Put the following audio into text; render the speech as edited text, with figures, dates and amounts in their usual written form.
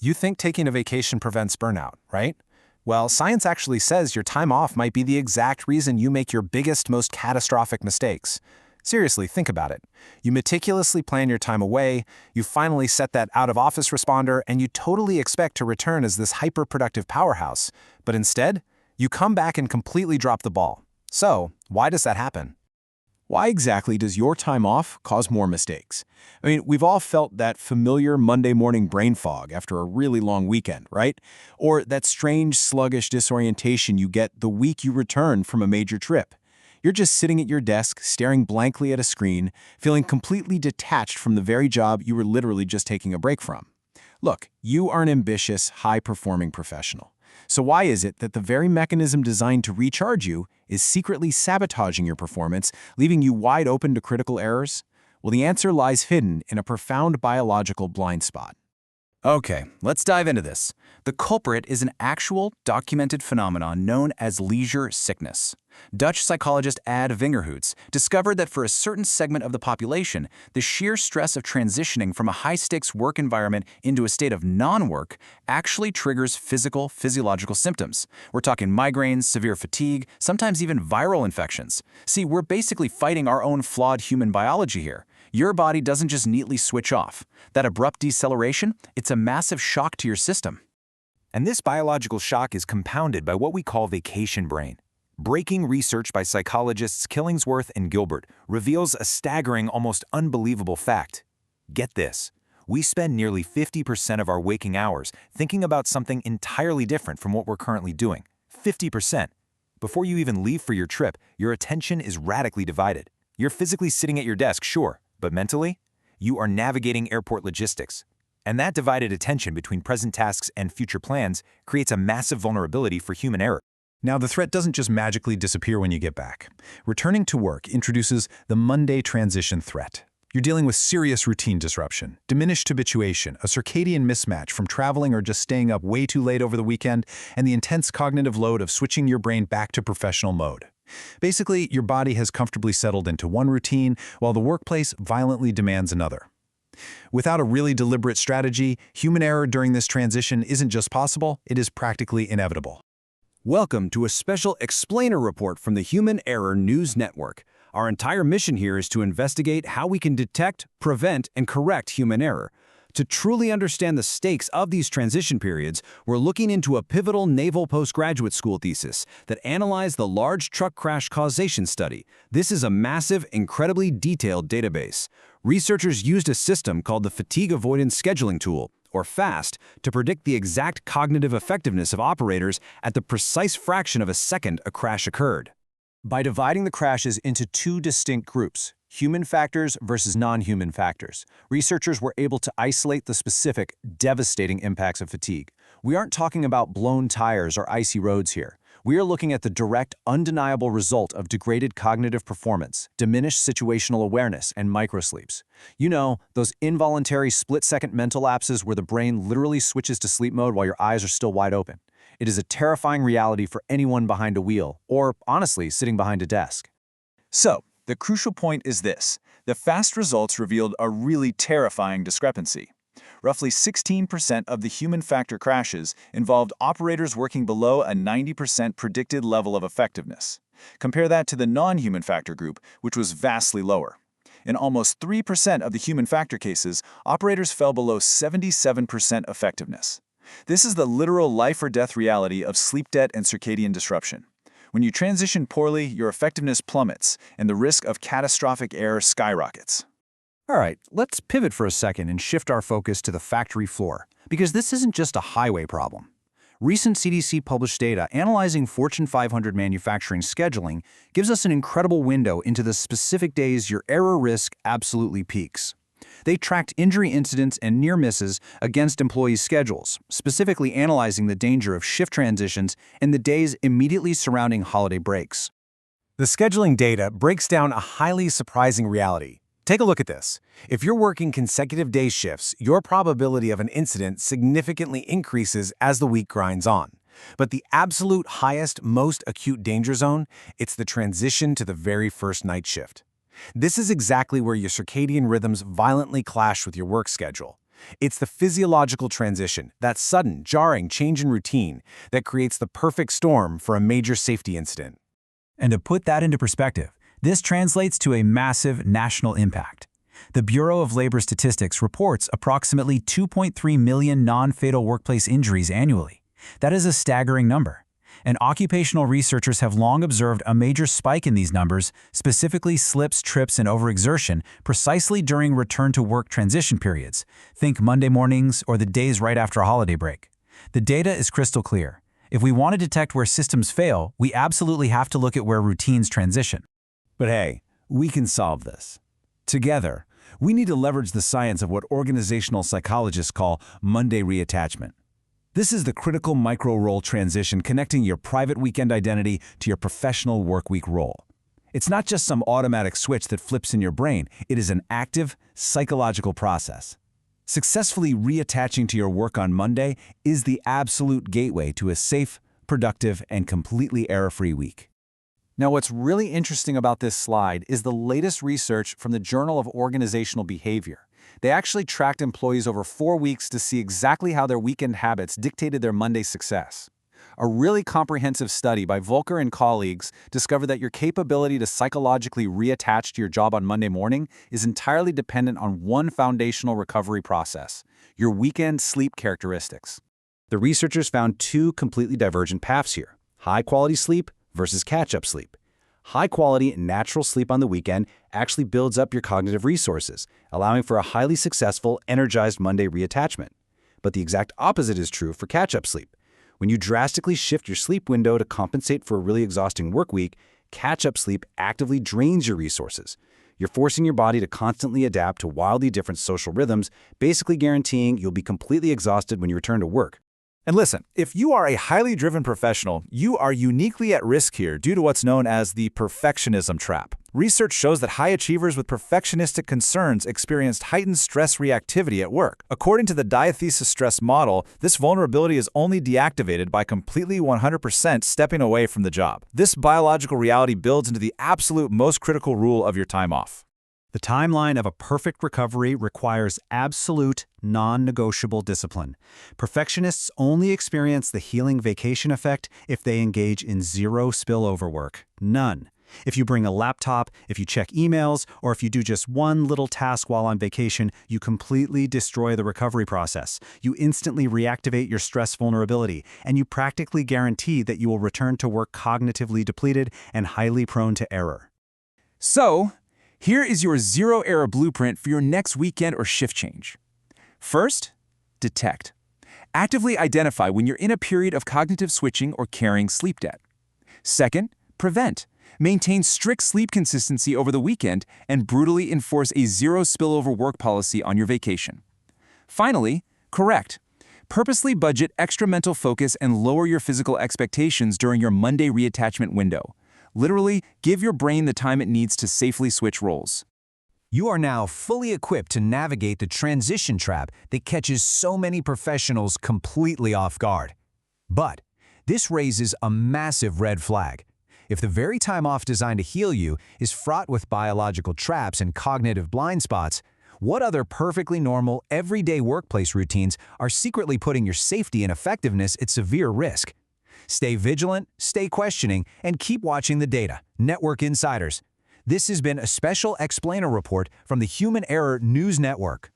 You think taking a vacation prevents burnout, right? Well, science actually says your time off might be the exact reason you make your biggest, most catastrophic mistakes. Seriously, think about it. You meticulously plan your time away, you finally set that out-of-office responder, and you totally expect to return as this hyper-productive powerhouse. But instead, you come back and completely drop the ball. So, why does that happen? Why exactly does your time off cause more mistakes? I mean, we've all felt that familiar Monday morning brain fog after a really long weekend, right? Or that strange, sluggish disorientation you get the week you return from a major trip. You're just sitting at your desk, staring blankly at a screen, feeling completely detached from the very job you were literally just taking a break from. Look, you are an ambitious, high-performing professional. So why is it that the very mechanism designed to recharge you is secretly sabotaging your performance, leaving you wide open to critical errors? Well, the answer lies hidden in a profound biological blind spot. Okay, let's dive into this. The culprit is an actual, documented phenomenon known as leisure sickness. Dutch psychologist Ad Vingerhoots discovered that for a certain segment of the population, the sheer stress of transitioning from a high-stakes work environment into a state of non-work actually triggers physiological symptoms. We're talking migraines, severe fatigue, sometimes even viral infections. See, we're basically fighting our own flawed human biology here. Your body doesn't just neatly switch off. That abrupt deceleration, it's a massive shock to your system. And this biological shock is compounded by what we call vacation brain. Breaking research by psychologists Killingsworth and Gilbert reveals a staggering, almost unbelievable fact. Get this. We spend nearly 50% of our waking hours thinking about something entirely different from what we're currently doing. 50%. Before you even leave for your trip, your attention is radically divided. You're physically sitting at your desk, sure, but mentally, you are navigating airport logistics. And that divided attention between present tasks and future plans creates a massive vulnerability for human error. Now, the threat doesn't just magically disappear when you get back. Returning to work introduces the Monday transition threat. You're dealing with serious routine disruption, diminished habituation, a circadian mismatch from traveling or just staying up way too late over the weekend, and the intense cognitive load of switching your brain back to professional mode. Basically, your body has comfortably settled into one routine, while the workplace violently demands another. Without a really deliberate strategy, human error during this transition isn't just possible, it is practically inevitable. Welcome to a special explainer report from the Human Error News Network. Our entire mission here is to investigate how we can detect, prevent, and correct human error. To truly understand the stakes of these transition periods, we're looking into a pivotal naval postgraduate school thesis that analyzed the Large Truck Crash Causation Study. This is a massive, incredibly detailed database. Researchers used a system called the Fatigue Avoidance Scheduling Tool, or FAST, to predict the exact cognitive effectiveness of operators at the precise fraction of a second a crash occurred. By dividing the crashes into two distinct groups, human factors versus non-human factors, researchers were able to isolate the specific, devastating impacts of fatigue. We aren't talking about blown tires or icy roads here. We are looking at the direct, undeniable result of degraded cognitive performance, diminished situational awareness, and microsleeps. You know, those involuntary split-second mental lapses where the brain literally switches to sleep mode while your eyes are still wide open. It is a terrifying reality for anyone behind a wheel, or, honestly, sitting behind a desk. So, the crucial point is this. The FAST results revealed a really terrifying discrepancy. Roughly 16% of the human factor crashes involved operators working below a 90% predicted level of effectiveness. Compare that to the non-human factor group, which was vastly lower. In almost 3% of the human factor cases, operators fell below 77% effectiveness. This is the literal life-or-death reality of sleep debt and circadian disruption. When you transition poorly, your effectiveness plummets, and the risk of catastrophic error skyrockets. All right, let's pivot for a second and shift our focus to the factory floor, because this isn't just a highway problem. Recent CDC-published data analyzing Fortune 500 manufacturing scheduling gives us an incredible window into the specific days your error risk absolutely peaks. They tracked injury incidents and near misses against employees' schedules, specifically analyzing the danger of shift transitions in the days immediately surrounding holiday breaks. The scheduling data breaks down a highly surprising reality. Take a look at this. If you're working consecutive day shifts, your probability of an incident significantly increases as the week grinds on. But the absolute highest, most acute danger zone, it's the transition to the very first night shift. This is exactly where your circadian rhythms violently clash with your work schedule. It's the physiological transition, that sudden, jarring change in routine, that creates the perfect storm for a major safety incident. And to put that into perspective, this translates to a massive national impact. The Bureau of Labor Statistics reports approximately 2.3 million non-fatal workplace injuries annually. That is a staggering number. And occupational researchers have long observed a major spike in these numbers, specifically slips, trips, and overexertion, precisely during return-to-work transition periods. Think Monday mornings or the days right after a holiday break. The data is crystal clear. If we want to detect where systems fail, we absolutely have to look at where routines transition. But hey, we can solve this. Together, we need to leverage the science of what organizational psychologists call Monday reattachment. This is the critical micro-role transition connecting your private weekend identity to your professional workweek role. It's not just some automatic switch that flips in your brain, it is an active, psychological process. Successfully reattaching to your work on Monday is the absolute gateway to a safe, productive, and completely error-free week. Now, what's really interesting about this slide is the latest research from the Journal of Organizational Behavior. They actually tracked employees over 4 weeks to see exactly how their weekend habits dictated their Monday success. A really comprehensive study by Volker and colleagues discovered that your capability to psychologically reattach to your job on Monday morning is entirely dependent on one foundational recovery process: your weekend sleep characteristics. The researchers found two completely divergent paths here: high-quality sleep versus catch-up sleep. High-quality, natural sleep on the weekend actually builds up your cognitive resources, allowing for a highly successful, energized Monday reattachment. But the exact opposite is true for catch-up sleep. When you drastically shift your sleep window to compensate for a really exhausting work week, catch-up sleep actively drains your resources. You're forcing your body to constantly adapt to wildly different social rhythms, basically guaranteeing you'll be completely exhausted when you return to work. And listen, if you are a highly driven professional, you are uniquely at risk here due to what's known as the perfectionism trap. Research shows that high achievers with perfectionistic concerns experienced heightened stress reactivity at work. According to the diathesis stress model, this vulnerability is only deactivated by completely 100% stepping away from the job. This biological reality builds into the absolute most critical rule of your time off. The timeline of a perfect recovery requires absolute, non-negotiable discipline. Perfectionists only experience the healing vacation effect if they engage in zero spillover work. None. If you bring a laptop, if you check emails, or if you do just one little task while on vacation, you completely destroy the recovery process. You instantly reactivate your stress vulnerability, and you practically guarantee that you will return to work cognitively depleted and highly prone to error. So, here is your zero-error blueprint for your next weekend or shift change. First, detect. Actively identify when you're in a period of cognitive switching or carrying sleep debt. Second, prevent. Maintain strict sleep consistency over the weekend and brutally enforce a zero spillover work policy on your vacation. Finally, correct. Purposely budget extra mental focus and lower your physical expectations during your Monday reattachment window. Literally, give your brain the time it needs to safely switch roles. You are now fully equipped to navigate the transition trap that catches so many professionals completely off guard. But this raises a massive red flag. If the very time off designed to heal you is fraught with biological traps and cognitive blind spots, what other perfectly normal, everyday workplace routines are secretly putting your safety and effectiveness at severe risk? Stay vigilant, stay questioning, and keep watching the data. Network Insiders. This has been a special explainer report from the Human Error News Network.